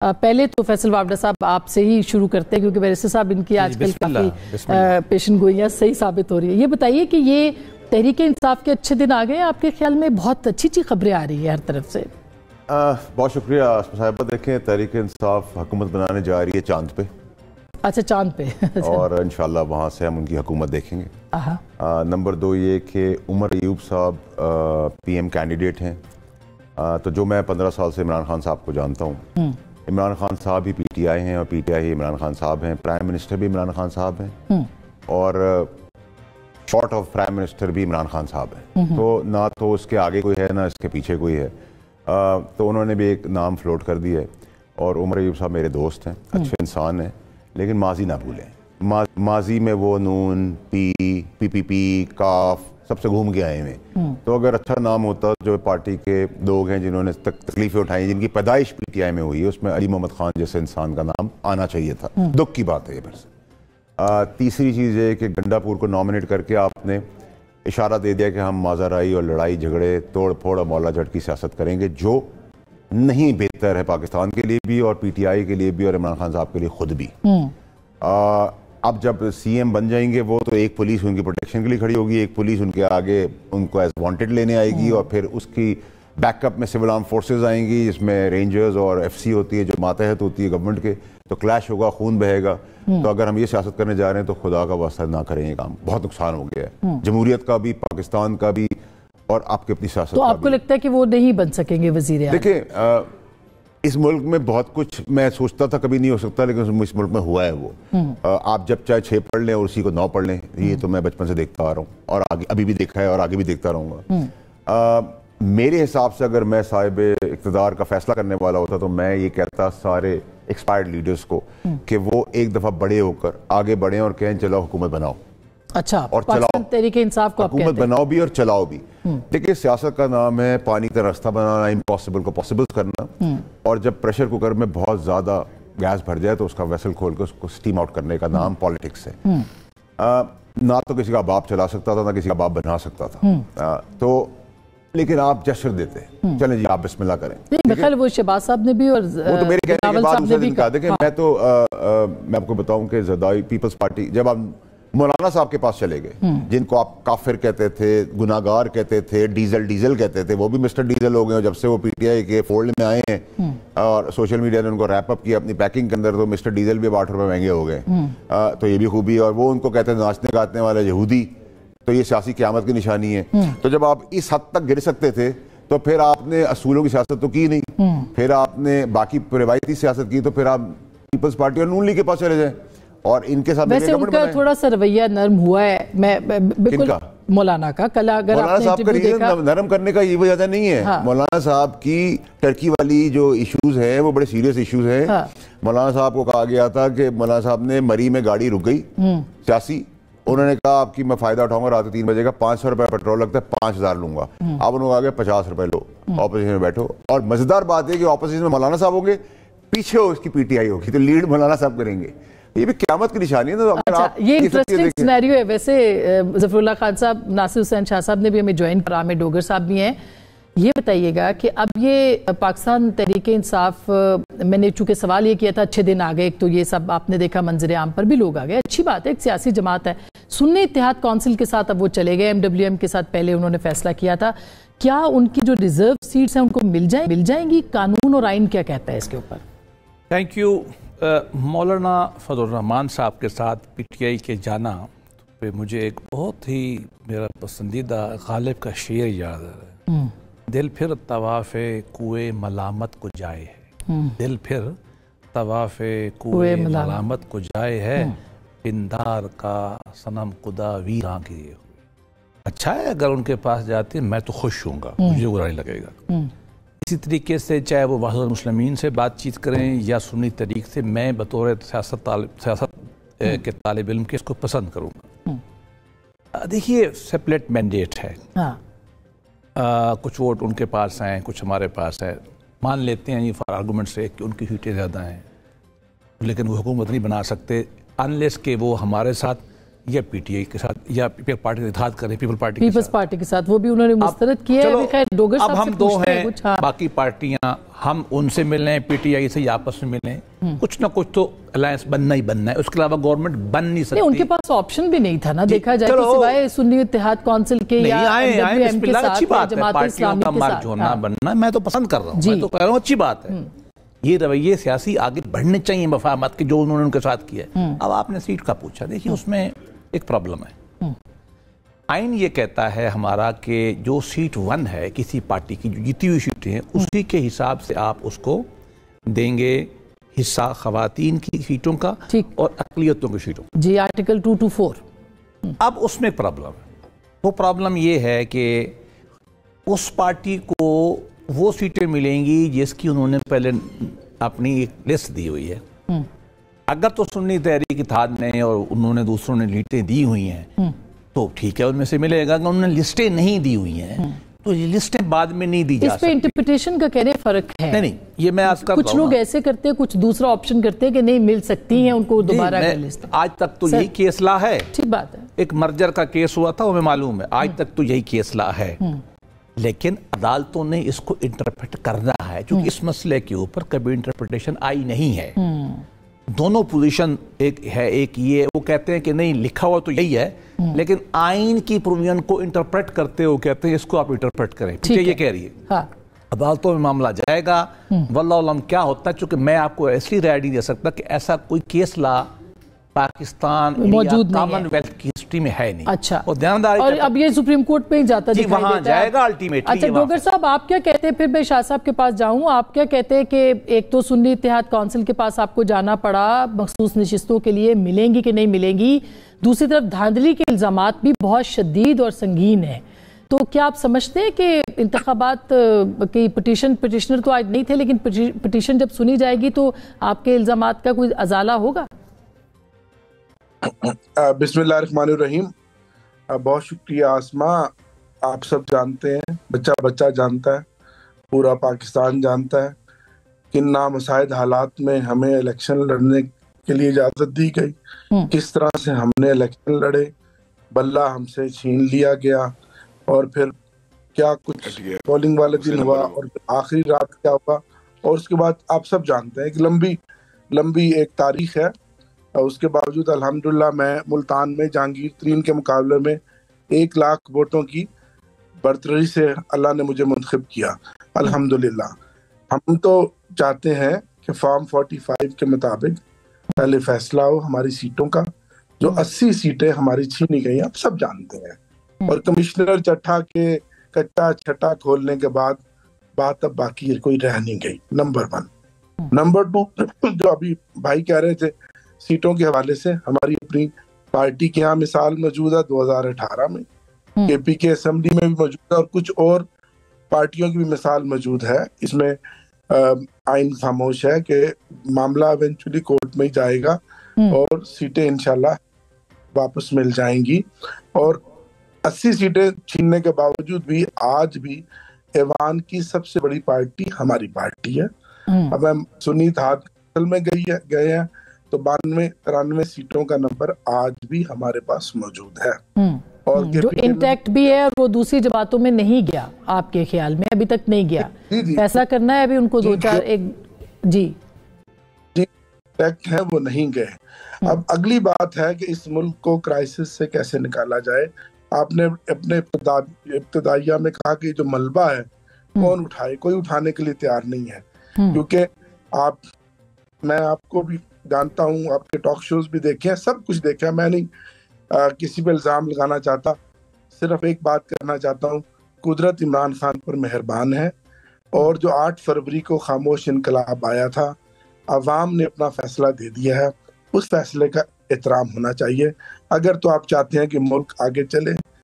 پہلے تو فیصل وابڈا صاحب آپ سے ہی شروع کرتے ہیں کیونکہ بیرسٹر صاحب ان کی آج کل کافی پیشن گوئیاں صحیح ثابت ہو رہی ہے. یہ بتائیے کہ یہ تحریک انصاف کے اچھے دن آ گئے آپ کے خیال میں؟ بہت اچھی اچھی خبریں آ رہی ہیں ہر طرف سے. بہت شکریہ صاحبہ. دیکھیں تحریک انصاف حکومت بنانے جا رہی ہے چاند پہ. اچھا چاند پہ. اور انشاءاللہ وہاں سے ہم ان کی حکومت دیکھیں گے. نمبر 2 یہ کہ عمر ایوب صاحب پی ایم کینڈیڈیٹ ہیں. تو جو میں 15 سال سے عمران خان صاحب کو جانتا ہوں, عمران خان صاحب بھی پی ٹی آئی ہیں اور P T I Imran Khan صاحب ہیں. پرائم منسٹر بھی عمران خان صاحب ہیں اور شارٹ آف پرائم منسٹر بھی عمران خان صاحب ہیں. تو نہ تو اس کے آگے کوئی ہے نہ اس کے پیچھے کوئی ہے. تو انہوں نے بھی ایک نام فلوٹ کر دیا ہے. اور عمر ایوب صاحب میرے دوست ہیں, اچھے انسان ہیں, لیکن ماضی نہ بھولیں. ماضی میں وہ نون پی کاف سب سے گھوم کے آئے ہیں. تو اگر اچھا نام ہوتا جو پارٹی کے لوگ ہیں جنہوں نے تکلیفیں اٹھائی, جن کی پیدائش پی ٹی آئی میں ہوئی ہے, اس میں علی محمد خان جیسے انسان کا نام آنا چاہیے تھا. دکھ کی بات ہے یہ. پھر تیسری چیز یہ کہ گنڈا پور کو نامنیٹ کر کے آپ نے اشارہ دے دیا کہ ہم مازارائی اور لڑائی جھگڑے توڑ پھوڑ اور مولا جھٹ کی سیاست کریں گے, جو نہیں بہتر ہے پاکستان کے لیے بھی اور پی ٹی آئی کے لیے بھی اور عمران خان صاحب کے لیے خود بھی. اب جب سی ایم بن جائیں گے وہ تو ایک پولیس ان کی پروٹیکشن کے لیے کھڑی ہوگی, ایک پولیس ان کے آگے ان کو ایز وانٹڈ لینے آئے گی, اور پھر اس کی بیک اپ میں سول آرم فورسز آئیں گی جس میں رینجرز اور ایف سی ہوتی ہے جو ماتحت ہوتی ہے گورنمنٹ کے. تو کلیش ہوگا, خون بہے گا. تو اگر ہم یہ سیاست کرنے جا رہے ہیں تو خدا کا واسطہ نہ کریں یہ کام. بہت نقصان ہو گیا ہے جمہوریت کا بھی, پاکستان کا بھی, اور آپ کی اپنی سیاست کا بھی. تو آپ کو لگتا ہے کہ وہ نہیں بن سکیں گے وزیر اعظم؟ دیکھیں اس ملک میں بہت کچھ میں سوچتا تھا کبھی نہیں ہو سکتا, لیکن اس ملک میں ہوا ہے وہ. آپ جب چاہے 6 پڑھ لیں اور اسی کو 9 پڑھ لیں, یہ تو میں بچپن سے دیکھتا آ رہا ہوں اور ابھی بھی دیکھا ہے اور آگے بھی دیکھتا رہوں گا. میرے حساب سے اگر میں صاحب اقتدار کا فیصلہ کرنے والا ہوتا تو میں یہ کہتا سارے ایکسپائرڈ لیڈرز کو کہ وہ ایک دفعہ بڑے ہو کر آگے بڑھیں اور کہیں چلو حکومت بناؤ. اچھا, اور چلاؤ, تحریک انصاف کو حکومت بناؤ بھی اور چلاؤ بھی. دیکھیں سیاست کا نام ہے پانی کا راستہ بنانا, امپاسبل کو پاسبل کرنا. اور جب پریشر کوکر میں بہت زیادہ گیس بھر جائے تو اس کا ویسل کھول کے اس کو سٹیم آؤٹ کرنے کا نام پالیٹکس ہے. نہ تو کسی کا باپ چلا سکتا تھا نہ کسی کا باپ بنا سکتا تھا. تو لیکن آپ جشر دیتے ہیں, چلیں جی آپ بسم اللہ کریں. بخیر وہ شہباز صاحب نے بھی اور وہ تو میرے کہنے کے بعد اسے دن کہا. دیکھیں میں تو میں آپ کو بتاؤں کہ زرداری پیپلز پارٹی جب آپ مولانا صاحب کے پاس چلے گئے جن کو آپ کافر کہتے تھے, گناہگار کہتے تھے, ڈیزل کہتے تھے, وہ بھی مسٹر ڈیزل ہو گئے ہیں جب سے وہ پی ٹی آئی کے فولڈ میں آئے ہیں اور سوشل میڈیا نے ان کو ریپ اپ کیا اپنی پیکنگ کے اندر. تو مسٹر ڈیزل بھی اب 8 روپے مہنگے ہو گئے. تو یہ بھی خوبی ہے. اور وہ ان کو کہتے ہیں ناچنے گانے والے یہودی. تو یہ سیاسی قیامت کی نشانی ہے. تو جب آپ اس حد تک گر سکتے تھے تو پھر آپ نے اصولوں کی سیاست تو کی نہیں, پھر آپ نے باقی روایتی سیاست کی. تو پھر آپ پیپلز پارٹی اور نون لیگ کے پاس چلے جائیں اور ان کے ساتھ ویسے ان کا تھوڑا سا رویہ نرم ہوا ہے. میں بالکل مولانا کا کل اگر مولانا صاحب کا ریزن نرم کرنے کا یہ وجہ نہیں ہے. مولانا صاحب کی ٹرکی والی جو ایشوز ہیں وہ بڑے سیریس ایشوز ہیں. مولانا صاحب کو کہا گیا تھا کہ مولانا صاحب نے مری میں گاڑی رک گئی سیاسی, انہوں نے کہا آپ کی میں فائدہ اٹھاؤں گا, رات 3 بجے کا 500 روپے پیٹرول لگتا ہے 5000 لوں گا. آپ انہوں نے کہا کہ 50 روپے لو, اپوزیشن میں بیٹھو. اور مزیدار بات ہے کہ اپوزیشن میں مولانا صاحب ہوں گے, پیچھے ہو اس کی پی ٹی آئی ہوگی, تو لیڈ مولانا صاحب کریں گے. یہ بھی قیامت کی نشانی ہے. یہ انٹرسٹنگ سینیریو ہے. ویسے ظفر اللہ خان صاحب, ناصر حسین شاہ صاحب نے بھی ہمیں جوائن کرا, عامر ڈوگر صاحب بھی ہیں. یہ بتائیے گا کہ اب یہ پاکستان تحریک انصاف, میں نے چونکہ سوال یہ کیا تھا اچھے دن آ گئے, ایک تو یہ سب آپ نے دیکھا منظر عام پر بھی لوگ آ گئے, اچھی بات ہے, ایک سیاسی جماعت ہے. سنی اتحاد کونسل کے ساتھ اب وہ چلے گئے, MWM کے ساتھ پہلے انہوں نے فیصلہ کیا تھا. کیا ان کی جو ریزرو سیٹس ہیں ان کو مل جائیں گی؟ قانون اور آئین کیا کہتا ہے اس کے اوپر؟ Thank you. مولانا فضل الرحمان صاحب کے ساتھ پی ٹی آئی کے جانا پہ مجھے ایک بہت ہی میرا پسندیدہ غالب کا شعر یاد ہے. دل پھر طواف کوئے ملامت کو جائے ہے, دل پھر طواف کوئے ملامت کو جائے ہے, پندار کا صنم خدا ویراں کیے ہوئے. اچھا ہے اگر ان کے پاس جاتے میں تو خوش ہوں گا, مجھے برا نہیں لگے گا. اسی طریقے سے چاہے وہ وحدت المسلمین سے بات چیت کریں یا سنی طریق سے, میں بطور سیاست کے طالب علم کے اس کو پسند کروں گا. دیکھیے سیپریٹ مینڈیٹ ہے, کچھ ووٹ ان کے پاس ہیں کچھ ہمارے پاس ہے. مان لیتے ہیں یہ فار آرگومنٹ سے کہ ان کی سیٹیں زیادہ ہیں, لیکن وہ حکومت نہیں بنا سکتے انلیس کہ وہ ہمارے ساتھ یا پی ٹی آئی کے ساتھ یا پیپل پارٹی سے اتحاد کریں، پیپلز پارٹی کے ساتھ، وہ بھی انہوں نے مسترد کیا ہے. خیر ڈوگر صاحب سے اب ہم دو ہیں، باقی پارٹیاں ہم ان سے ملیں، پی ٹی آئی سے آپس میں ملیں، کچھ نہ کچھ تو الائنس بننا ہی بننا ہے، اس کے علاوہ گورنمنٹ بن نہیں سکتی. ان کے پاس آپشن بھی نہیں تھا نا، دیکھا جائے تو سوائے سنی اتحاد کونسل کے یا ایم کے ساتھ جماعت اسلامی کے ساتھ ہونا بننا. میں تو پسند کر رہا ہوں، میں تو کہہ رہا ہوں اچھی بات ہے. یہ رویے سیاسی آگے بڑھنے چاہیے مفاہمت کے، جو انہوں نے ان کے ساتھ کیا ہے. اب آپ نے سیٹ کا پوچھا، دیکھیے اس میں ایک پرابلم ہے. آئین یہ کہتا ہے ہمارا کہ جو سیٹ 1 ہے کسی پارٹی کی، جو جیتی ہوئی سیٹیں ہیں، اسی کے حساب سے آپ اس کو دیں گے حصہ خواتین کی سیٹوں کا اور اقلیتوں کی سیٹوں کا. جی آرٹیکل 224. اب اس میں پرابلم ہے. وہ پرابلم یہ ہے کہ اس پارٹی کو وہ سیٹیں ملیں گی جس کی انہوں نے پہلے اپنی ایک لسٹ دی ہوئی ہے. اگر تو سنی تحریک اتحاد نے اور انہوں نے دوسروں نے لیسٹیں دی ہوئی ہیں تو ٹھیک ہے، ان میں سے ملے گا. انہوں نے لسٹیں نہیں دی ہوئی ہیں تو یہ لسٹیں بعد میں نہیں دی جا سکتی. اس پہ انٹرپریٹیشن کا کہنے فرق ہے. نہیں یہ میں آج کر کچھ لوگ ایسے کرتے ہیں، کچھ دوسرا آپشن کرتے ہیں کہ نہیں مل سکتی ہیں ان کو دوبارہ کر لسٹ. آج تک تو یہی کیس لا ہے. ٹھیک بات ہے. ایک مرجر کا کیس ہوا تھا، وہ ہمیں معلوم ہے، آج تک تو یہی کیس لا ہے. لیکن عدالتوں نے اس کو انٹرپریٹ کرنا ہے، کیونکہ اس مسئلے کے اوپر کبھی انٹرپریٹیشن آئی نہیں ہے. دونوں پوزیشن ایک ہے، ایک یہ وہ کہتے ہیں کہ نہیں لکھا ہوا تو یہی ہے، لیکن آئین کی پروویژن کو انٹرپریٹ کرتے ہو کہتے ہیں اس کو آپ انٹرپریٹ کریں. یہ کہہ رہی ہے. عدالتوں میں معاملہ جائے گا، واللہ علم کیا ہوتا ہے. چونکہ میں آپ کو ایسی رائے نہیں دے سکتا کہ ایسا کوئی کیس لا پاکستان موجود کامن ویلتھ کی ہسٹری میں ہے نہیں. اچھا، اور اب یہ سپریم کورٹ پہ ہی جاتا دکھائی دیتا ہے. وہاں جائے گا الٹیمیٹلی. اچھا ڈوگر صاحب آپ کیا کہتے ہیں، پھر میں شاہ صاحب کے پاس جاؤں، آپ کیا کہتے ہیں کہ ایک تو سنی اتحاد کونسل کے پاس آپ کو جانا پڑا، مخصوص نشستوں کے لیے ملیں گی کہ نہیں ملیں گی، دوسری طرف دھاندلی کے الزامات بھی بہت شدید اور سنگین ہیں. تو کیا آپ سمجھتے ہیں کہ انتخابات کی پٹیشنر تو آج نہیں تھے، لیکن پٹیشن جب سنی جائے گی تو آپ کے الزامات کا کوئی ازالہ ہوگا؟ بسم اللہ الرحمن الرحیم. بہت شکریہ آسما. آپ سب جانتے ہیں، بچہ بچہ جانتا ہے، پورا پاکستان جانتا ہے کن نامساعد حالات میں ہمیں الیکشن لڑنے کے لیے اجازت دی گئی، کس طرح سے ہم نے الیکشن لڑے، بلہ ہم سے چھین لیا گیا، اور پھر کیا کچھ پولنگ والے دن ہوا اور آخری رات کیا ہوا، اور اس کے بعد آپ سب جانتے ہیں ایک لمبی ایک تاریخ ہے. اس کے باوجود الحمدللہ میں ملتان میں جہانگیر ترین کے مقابلے میں 1 لاکھ ووٹوں کی برتری سے اللہ نے مجھے منتخب کیا الحمدللہ. ہم تو چاہتے ہیں کہ فارم 45 کے مطابق پہلے فیصلہ ہو ہماری سیٹوں کا. جو 80 سیٹیں ہماری چھینی گئی آپ سب جانتے ہیں، اور کمشنر چٹھا کے کچا چھٹا کھولنے کے بعد بات اب باقی کوئی رہ نہیں گئی. نمبر 1. نمبر 2 جو ابھی بھائی کہہ رہے تھے سیٹوں کے حوالے سے، ہماری اپنی پارٹی کے یہاں مثال موجود ہے 2018 میں، کے پی کے اسمبلی میں بھی موجود ہے، اور کچھ اور پارٹیوں کی بھی مثال موجود ہے. اس میں آئین خاموش ہے کہ معاملہ ایونچولی کورٹ میں ہی جائے گا اور سیٹیں انشاءاللہ واپس مل جائیں گی. اور 80 سیٹیں چھیننے کے باوجود بھی آج بھی ایوان کی سب سے بڑی پارٹی ہماری پارٹی ہے. اب ہم سنی اتحاد میں گئے ہیں تو 92-93 سیٹوں کا نمبر آج بھی ہمارے پاس موجود ہے، اور جو انٹیکٹ بھی ہے، اور وہ دوسری جماعتوں میں نہیں گیا. آپ کے خیال میں ابھی تک نہیں گیا، فیصلہ کرنا ہے ابھی ان کو 2-4 جی انٹیکٹ ہے وہ نہیں گئے. اب اگلی بات ہے کہ اس ملک کو کرائسس سے کیسے نکالا جائے. آپ نے اپنے ابتدائیہ میں کہا کہ جو ملبہ ہے کون اٹھائے، کوئی اٹھانے کے لیے تیار نہیں ہے، کیونکہ میں آپ کو بھی جانتا ہوں، آپ کے ٹاک شوز بھی دیکھے ہیں، سب کچھ دیکھا ہے. میں نہیں کسی پہ الزام لگانا چاہتا، صرف ایک بات کرنا چاہتا ہوں، قدرت عمران خان پر مہربان ہے، اور جو 8 فروری کو خاموش انقلاب آیا تھا، عوام نے اپنا فیصلہ دے دیا ہے، اس فیصلے کا احترام ہونا چاہیے. اگر تو آپ چاہتے ہیں کہ ملک آگے چلے